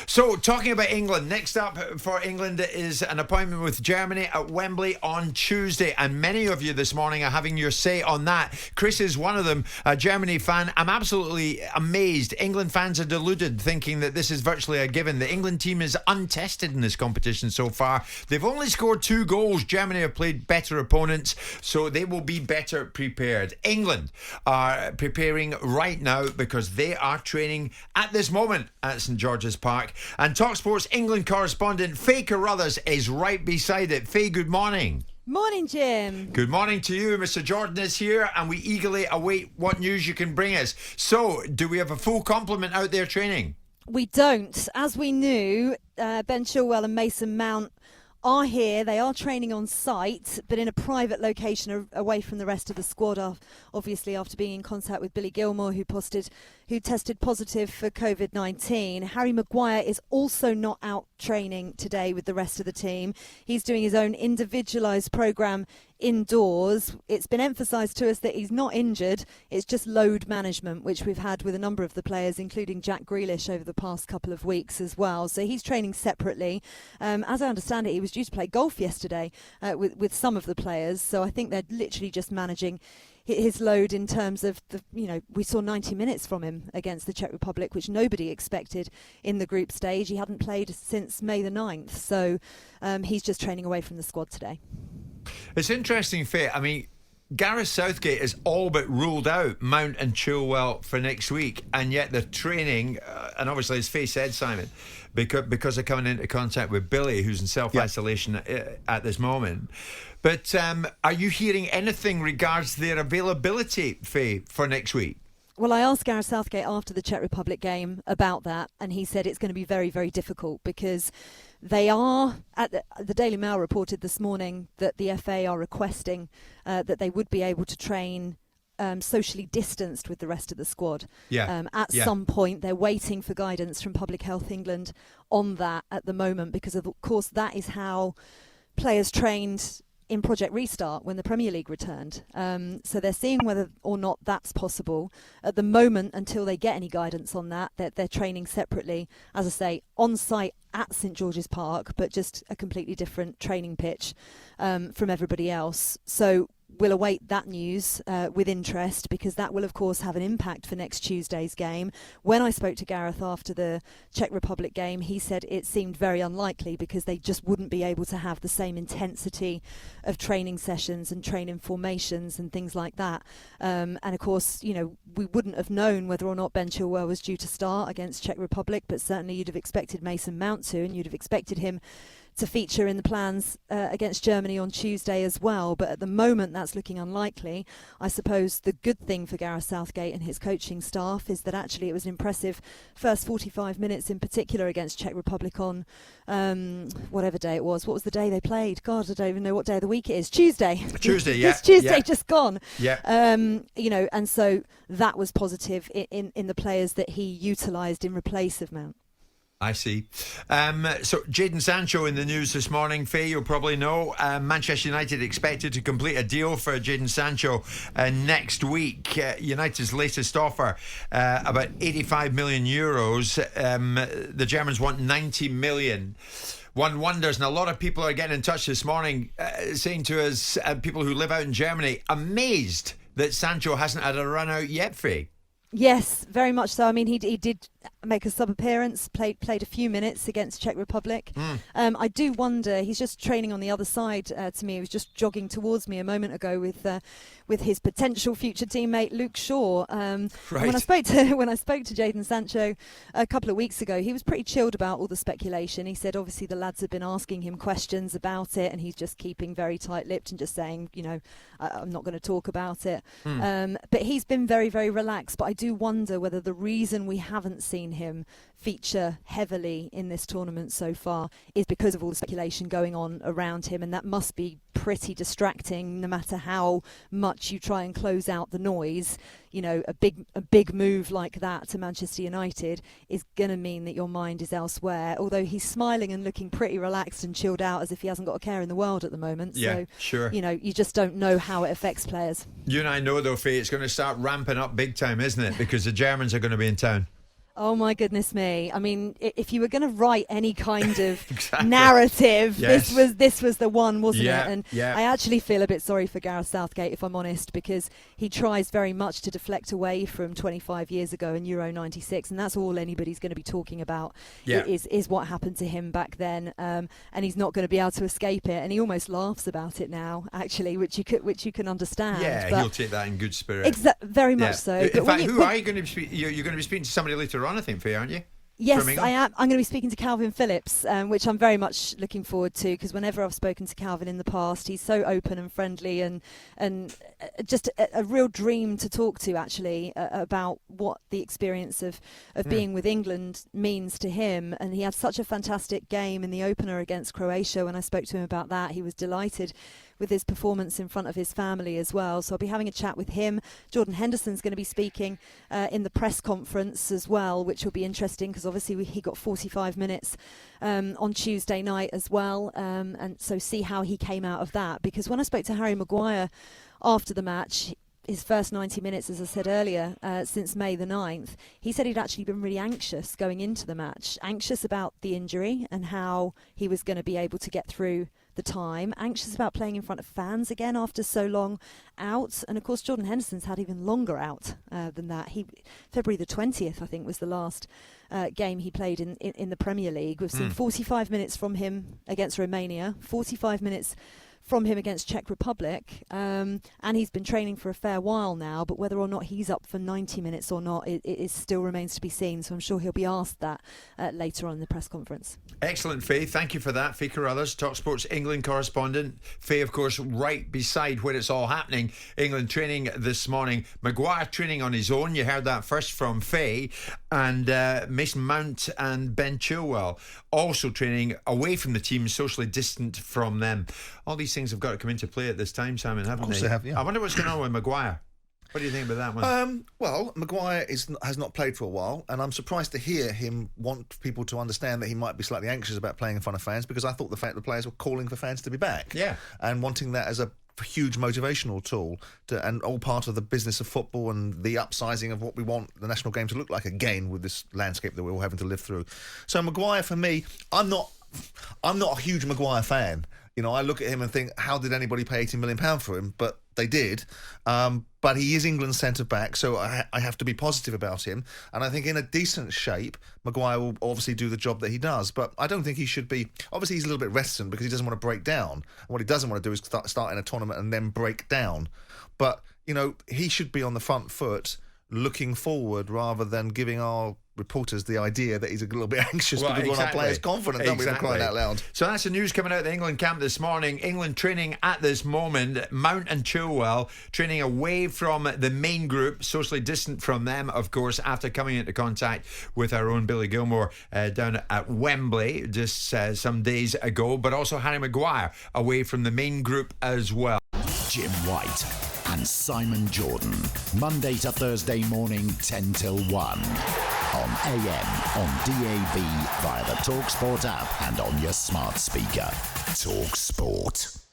So, talking about England, next up for England is an appointment with Germany at Wembley on Tuesday. And many of you this morning are having your say on that. Chris is one of them, a Germany fan. I'm absolutely amazed. England fans are deluded, thinking that this is virtually a given. The England team is untested in this competition so far. They've only scored 2 goals. Germany have played better opponents, so they will be better prepared. England are preparing right now because they are training at this moment at St George's Park. And talkSPORT's England correspondent Faye Carruthers is right beside it. Faye, good morning. Morning, Jim. Good morning to you. Mr. Jordan is here and we eagerly await what news you can bring us. So, do we have a full complement out there training? We don't. As we knew, Ben Chilwell and Mason Mount are here. They are training on site, but in a private location away from the rest of the squad, obviously after being in contact with Billy Gilmour, who tested positive for COVID-19. Harry Maguire is also not out training today with the rest of the team. He's doing his own individualised programme indoors. It's been emphasised to us that he's not injured. It's just load management, which we've had with a number of the players, including Jack Grealish over the past couple of weeks as well. So he's training separately. As I understand it, he was due to play golf yesterday with some of the players. So I think they're literally just managing his load in terms of we saw 90 minutes from him against the Czech Republic, which nobody expected in the group stage. He hadn't played since May the 9th. So he's just training away from the squad today. It's interesting, Faye. I mean, Gareth Southgate has all but ruled out Mount and Chilwell for next week, and yet they're training, and obviously, as Faye said, Simon, because they're coming into contact with Billy, who's in self-isolation at this moment. But are you hearing anything regards their availability, Faye, for next week? Well, I asked Gareth Southgate after the Czech Republic game about that, and he said it's going to be very, very difficult because they are, the Daily Mail reported this morning that the FA are requesting that they would be able to train socially distanced with the rest of the squad. At some point. They're waiting for guidance from Public Health England on that at the moment because, of course, that is how players trained in Project Restart when the Premier League returned. So they're seeing whether or not that's possible. At the moment, until they get any guidance on that, they're training separately, as I say, on site at St George's Park, but just a completely different training pitch from everybody else. So we'll await that news with interest because that will, of course, have an impact for next Tuesday's game. When I spoke to Gareth after the Czech Republic game, he said it seemed very unlikely because they just wouldn't be able to have the same intensity of training sessions and training formations and things like that. And, of course, we wouldn't have known whether or not Ben Chilwell was due to start against Czech Republic, but certainly you'd have expected Mason Mount to, and you'd have expected him to feature in the plans against Germany on Tuesday as well. But at the moment, that's looking unlikely. I suppose the good thing for Gareth Southgate and his coaching staff is that actually it was an impressive first 45 minutes in particular against Czech Republic on whatever day it was. What was the day they played? God, I don't even know what day of the week it is. Tuesday. Tuesday, yeah. It's Tuesday, just gone. Yeah. And so that was positive in the players that he utilised in replace of Mount. I see. So Jadon Sancho in the news this morning. Faye, you'll probably know Manchester United expected to complete a deal for Jadon Sancho next week. United's latest offer, about 85 million euros. The Germans want 90 million. One wonders, and a lot of people are getting in touch this morning saying to us, people who live out in Germany, amazed that Sancho hasn't had a run out yet, Faye. Yes, very much so. I mean, he did make a sub-appearance, played a few minutes against Czech Republic. I do wonder, he's just training on the other side to me. He was just jogging towards me a moment ago with his potential future teammate Luke Shaw. Right. When I spoke to Jadon Sancho a couple of weeks ago, he was pretty chilled about all the speculation. He said obviously the lads have been asking him questions about it and he's just keeping very tight-lipped and just saying, I'm not going to talk about it. But he's been very, very relaxed. But I do wonder whether the reason we haven't seen him feature heavily in this tournament so far is because of all the speculation going on around him, and that must be pretty distracting no matter how much you try and close out the noise. A big move like that to Manchester United is going to mean that your mind is elsewhere, although he's smiling and looking pretty relaxed and chilled out as if he hasn't got a care in the world at the moment. Yeah, so, sure. You just don't know how it affects players. You and I know, though, Faye, it's going to start ramping up big time, isn't it? Because the Germans are going to be in town. Oh my goodness me! I mean, if you were going to write any kind of Exactly. narrative, Yes. this was the one, wasn't Yeah, it? And yeah. I actually feel a bit sorry for Gareth Southgate, if I'm honest, because he tries very much to deflect away from 25 years ago in Euro '96, and that's all anybody's going to be talking about. Yeah. Is what happened to him back then, and he's not going to be able to escape it. And he almost laughs about it now, actually, which you can understand. Yeah, but he'll take that in good spirit. very much Yeah. so. In But when fact, who are you going to be speaking? You're going to be speaking to somebody later on, I think, Faye, aren't you? Yes, From England? I am. I'm going to be speaking to Calvin Phillips, which I'm very much looking forward to, because whenever I've spoken to Calvin in the past, he's so open and friendly and just a real dream to talk to, actually, about what the experience of being with England means to him. And he had such a fantastic game in the opener against Croatia. When I spoke to him about that, he was delighted with his performance in front of his family as well. So I'll be having a chat with him. Jordan Henderson's going to be speaking in the press conference as well, which will be interesting, because obviously he got 45 minutes on Tuesday night as well. And so see how he came out of that. Because when I spoke to Harry Maguire after the match, his first 90 minutes, as I said earlier, since May the 9th, he said he'd actually been really anxious going into the match, anxious about the injury and how he was going to be able to get through the time, anxious about playing in front of fans again after so long out. And of course, Jordan Henderson's had even longer out than that. February the 20th, I think, was the last game he played in the Premier League. We've seen 45 minutes from him against Romania, 45 minutes from him against Czech Republic, and he's been training for a fair while now, but whether or not he's up for 90 minutes or not, it still remains to be seen. So I'm sure he'll be asked that later on in the press conference. Excellent, Faye. Thank you for that. Faye Carruthers, talkSPORT's England correspondent. Faye, of course, right beside where it's all happening. England training this morning. Maguire training on his own. You heard that first from Faye. And Mason Mount and Ben Chilwell also training away from the team, socially distant from them. All these things have got to come into play at this time, Simon, haven't they? Of course they have, yeah. I wonder what's going on with Maguire. What do you think about that one? Well, Maguire has not played for a while, and I'm surprised to hear him want people to understand that he might be slightly anxious about playing in front of fans, because I thought the fact the players were calling for fans to be back. Yeah. And wanting that as a huge motivational tool, and all part of the business of football and the upsizing of what we want the national game to look like again with this landscape that we're all having to live through. So Maguire, for me, I'm not a huge Maguire fan. You know, I look at him and think, how did anybody pay £18 million for him? But they did. But he is England's centre-back, so I have to be positive about him. And I think in a decent shape, Maguire will obviously do the job that he does. But I don't think he should be... Obviously, he's a little bit reticent because he doesn't want to break down. And what he doesn't want to do is start in a tournament and then break down. But, you know, he should be on the front foot, looking forward, rather than giving our reporters the idea that he's a little bit anxious because we want our players confident, don't we, for crying out loud. So that's the news coming out of the England camp this morning. England training at this moment. Mount and Chilwell training away from the main group, socially distant from them, of course, after coming into contact with our own Billy Gilmore down at Wembley just some days ago. But also Harry Maguire away from the main group as well. Jim White and Simon Jordan, Monday to Thursday morning, 10 till 1. On AM, on DAB, via the talkSPORT app and on your smart speaker. talkSPORT.